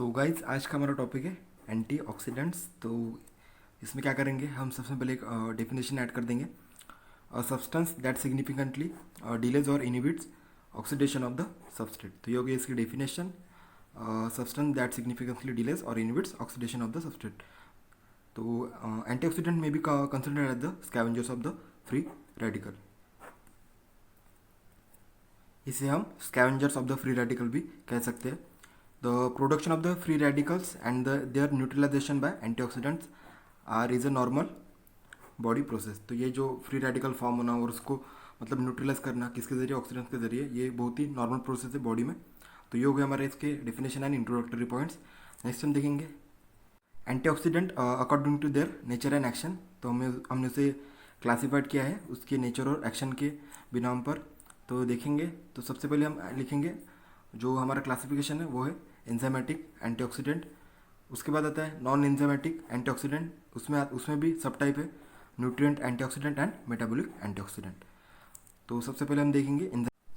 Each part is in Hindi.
सो गाइज आज का हमारा टॉपिक है एंटीऑक्सीडेंट्स। तो इसमें क्या करेंगे, हम सबसे पहले एक डेफिनेशन ऐड कर देंगे। सब्सटेंस दैट सिग्निफिकेंटली डिलेज और inhibits oxidation of the substrate. तो ये हो गई इसकी definition, substance that significantly delays और inhibits oxidation of the substrate. तो एंटीऑक्सीडेंट में भी considered as the scavengers of the free radical. इसे हम scavengers of the free radical भी कह सकते हैं। The production of the free radicals and their neutralization by antioxidants is a normal body process। तो ये जो फ्री रेडिकल फॉर्म होना और उसको मतलब न्यूट्रलाइज करना किसके जरिए, ऑक्सीडेंट्स के जरिए, ये बहुत ही नॉर्मल प्रोसेस है बॉडी में। तो ये हो गए हमारे इसके definition and introductory points. Next हम देखेंगे antioxidant according to their nature and action. तो हमने उसे क्लासीफाइड किया है उसके नेचर और एक्शन के बिनाम पर। तो देखेंगे तो सबसे पहले हम लिखेंगे जो हमारा क्लासिफिकेशन है वो है एंजाइमेटिक एंटीऑक्सीडेंट। उसके बाद आता है नॉन एंजाइमेटिक एंटीऑक्सीडेंट, उसमें भी सब टाइप है, nutrient antioxidant and metabolic antioxidant. तो सबसे पहले हम देखेंगे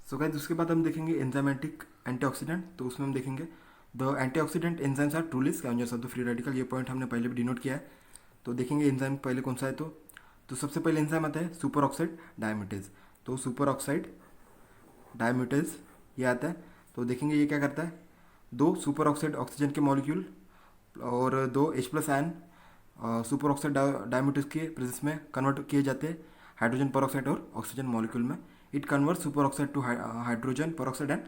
सो गाइस उसके बाद हम देखेंगे एंजाइमेटिक एंटीऑक्सीडेंट। तो उसमें हम देखेंगे the antioxidant enzymes are truly scavengers of the free radical. ये पॉइंट हमने पहले भी डिनोट किया है। तो देखेंगे एंजाइम पहले कौन सा है। तो सबसे पहले एंजाइम आता है सुपर ऑक्साइड डायमिटेज। तो सुपर ऑक्साइड डायमिटेज ये आता है। तो देखेंगे ये क्या करता है, दो सुपर ऑक्साइड ऑक्सीजन के मॉलिक्यूल और दो H+ ion super oxide dismutase के प्रेजेंस में कन्वर्ट किए जाते हैं हाइड्रोजन परऑक्साइड और ऑक्सीजन मॉलिक्यूल में। It convert super oxide to hydrogen peroxide and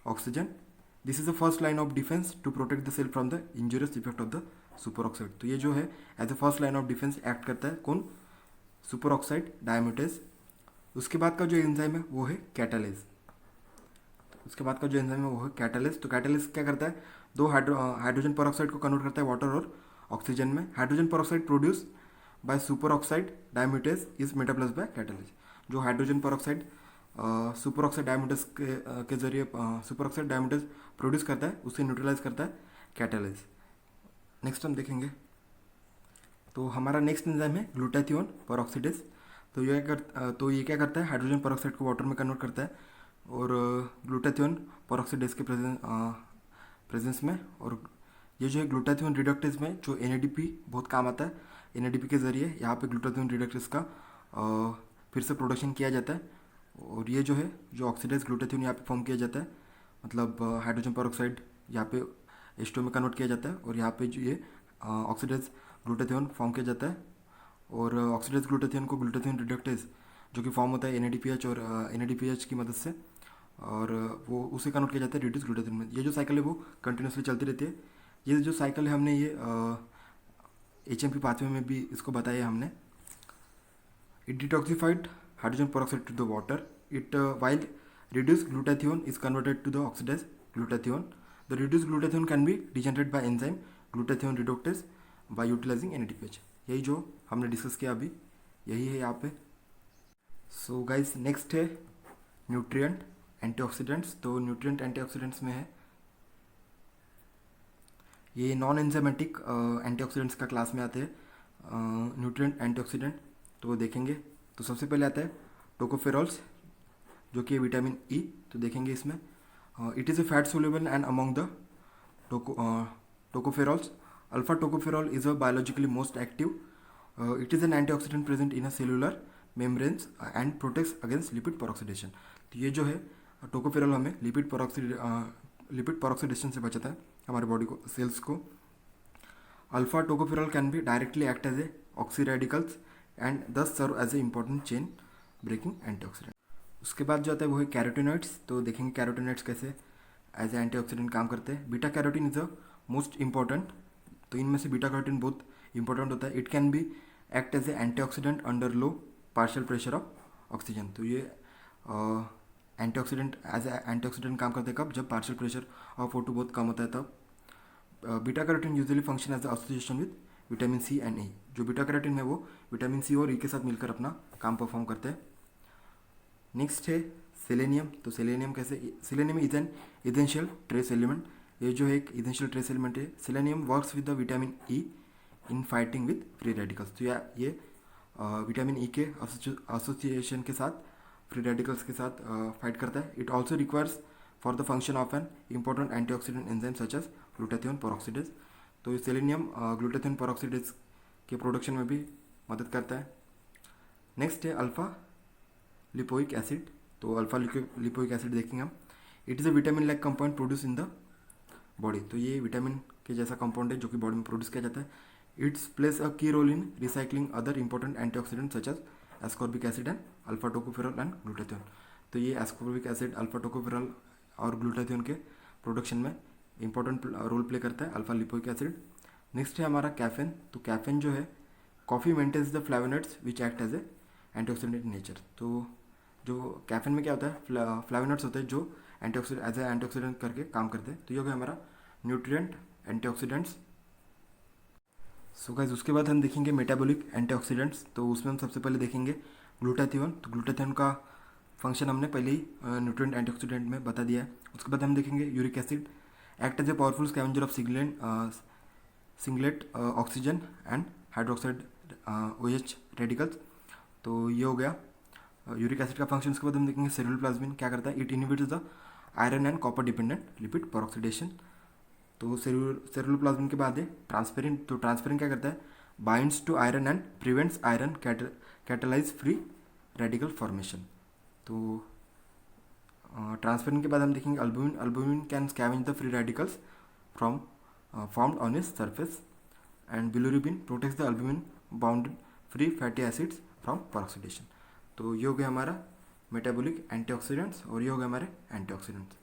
oxygen. This is the first line of defence to protect the cell from the injurious effect of the super oxide. तो ये जो है as a first line of defence act करता है कौन, सुपर ऑक्साइड डायमिटेज। उसके बाद का जो एंजाइम है वो है कैटालेज। उसके बाद का जो एंजाइम है वो है कैटालिस्ट। तो कैटालिस्ट क्या करता है, दो हाइड्रोजन परऑक्साइड को कन्वर्ट करता है वाटर और ऑक्सीजन में। Hydrogen peroxide produce by super oxide dismutase is metabolised by catalyst. जो hydrogen peroxide super oxide dismutase के जरिए सुपर ऑक्साइड डायमिटेज प्रोड्यूस करता है उसे न्यूट्रलाइज करता है कैटालिस्ट। नेक्स्ट हम देखेंगे तो हमारा नेक्स्ट एंजाइम है ग्लूटाथियोन परऑक्सीडेज। तो ये क्या करता है, हाइड्रोजन परऑक्साइड को वाटर में कन्वर्ट करता है और ग्लूटाथियोन परऑक्सीडेज के प्रेजेंस में। और ये जो है ग्लूटाथियोन रिडक्टेज में जो NADP बहुत काम आता है। NADP के ज़रिए यहाँ पे ग्लूटाथियोन रिडक्टेज का फिर से प्रोडक्शन किया जाता है। और ये जो है जो ऑक्सीडाइज ग्लूटाथियोन यहाँ पे फॉर्म किया जाता है, मतलब हाइड्रोजन परऑक्साइड यहाँ पे H2 में कन्वर्ट किया जाता है और यहाँ पे जो ये ऑक्सीडाइज ग्लूटाथियोन फॉर्म किया जाता है। और ऑक्सीडाइज ग्लूटाथियोन को ग्लूटाथियोन रिडक्टेज जो कि फॉर्म होता है NADPH और NADPH की मदद से, और वो उसे कन्वर्ट किया जाता है रिड्यूस ग्लूटाथियोन में। ये जो साइकिल है वो कंटिन्यूसली चलती रहती है। ये जो साइकिल है हमने ये HMP पाथवे में भी इसको बताया है हमने। It detoxified hydrogen peroxide to the water. It while reduce glutathione is converted to the oxidise glutathione. The reduce glutathione can be degenerate by enzyme glutathione reductase by utilising NADPH। यही जो हमने डिस्कस किया अभी यही है यहाँ पे। सो गाइस नेक्स्ट है न्यूट्रिएंट एंटीऑक्सीडेंट्स। तो न्यूट्रिएंट एंटीऑक्सीडेंट्स में है ये नॉन एंजाइमेटिक एंटीऑक्सीडेंट्स का क्लास में आते हैं न्यूट्रिएंट एंटीऑक्सीडेंट। तो वो देखेंगे तो सबसे पहले आता है टोकोफेरॉल्स जो कि विटामिन E। तो देखेंगे इसमें it is a fat soluble and among the tocopherols alpha tocopherol is a biologically most active. It is an antioxidant present in a cellular membranes and protects against lipid peroxidation. तो ये जो है टोकोफेरॉल हमें लिपिड परऑक्सीडेशन से बचाता है हमारे बॉडी को, सेल्स को। Alpha tocopherol can be directly act as a oxy radicals and thus serve as a important chain breaking antioxidant. उसके बाद जो आता है वो है कैरोटीनॉइड्स। तो देखेंगे कैरोटीनॉइड्स कैसे एज ए एंटीऑक्सीडेंट काम करते हैं। Beta carotene is a most important. तो इनमें से बीटा कैरोटीन बहुत इंपॉर्टेंट होता है। It can be act as a antioxidant under low partial pressure of oxygen. तो ये एंटीऑक्सीडेंट एज एंटीऑक्सीडेंट काम करते हैं कब, जब पार्शियल प्रेशर ऑफ O2 बहुत कम होता है तब। Beta carotene usually function as association with vitamin C and E। जो बीटा कैरोटीन है वो विटामिन C और E के साथ मिलकर अपना काम परफॉर्म करते हैं। नेक्स्ट है सेलेनियम। तो सेलेनियम कैसे, selenium is an essential trace element. ये जो है एक इसेंशियल ट्रेस एलिमेंट है। Selenium works with the vitamin E in fighting with free radicals. तो ये विटामिन E के एसोसिएशन के साथ फ्री रेडिकल्स के साथ फाइट करता है। It also requires for the function of an important antioxidant enzyme such as glutathione peroxidase. तो ये सेलेनियम ग्लूटाथियोन पेरोक्सिडेज के प्रोडक्शन में भी मदद करता है। नेक्स्ट है अल्फ़ा लिपोइक एसिड। तो अल्फ़ा लिपोइक एसिड देखेंगे हम। It is a vitamin like compound produce in the body. तो ये विटामिन के जैसा कंपाउंड है जो कि बॉडी में प्रोड्यूस किया जाता है। It's plays a key role in recycling other important antioxidant such as ascorbic acid and alpha tocopherol and glutathione. तो ये एस्कॉर्बिक एसिड, अल्फा टोकोफेरॉल और ग्लूटाथियोन के प्रोडक्शन में इंपॉर्टेंट रोल प्ले करता है अल्फा लिपोइक एसिड। नेक्स्ट है हमारा कैफेन। तो कैफेन जो है, coffee maintains the flavonoids which act as a antioxidant in nature. तो जो कैफेन में क्या होता है, फ्लेवोनॉइड्स होते हैं जो एंटीऑक्सीडेंट एज ए एंटीऑक्सीडेंट करके काम करते हैं। तो ये हो गया हमारा न्यूट्रिएंट एंटीऑक्सीडेंट्स। सो गाइस उसके बाद हम देखेंगे मेटाबॉलिक एंटीऑक्सीडेंट्स। तो उसमें हम सबसे पहले देखेंगे ग्लूटाथियोन। तो ग्लूटाथियोन का फंक्शन हमने पहले ही न्यूट्रिएंट एंटीऑक्सीडेंट में बता दिया है। उसके बाद हम देखेंगे uric acid act as a powerful scavenger of singlet oxygen and hydroxide OH radicals. तो ये हो गया यूरिक एसिड का फंक्शन। उसके बाद हम देखेंगे सेलुलर प्लाज्मिन क्या करता है, it inhibits the iron and copper dependent lipid peroxidation. तो सेलुलर प्लाज्मिन के बाद है ट्रांसफेरिन। तो ट्रांसफेरिन क्या करता है, binds to iron and prevents iron catalyse free radical formation. तो ट्रांसफेरिन के बाद हम देखेंगे albumin. Albumin can scavenge the free radicals from formed on its surface and bilirubin protects the albumin bound free fatty acids from peroxidation. तो ये हो गया हमारा मेटाबॉलिक एंटीऑक्सीडेंट्स और ये हो गया हमारे एंटीऑक्सीडेंट्स।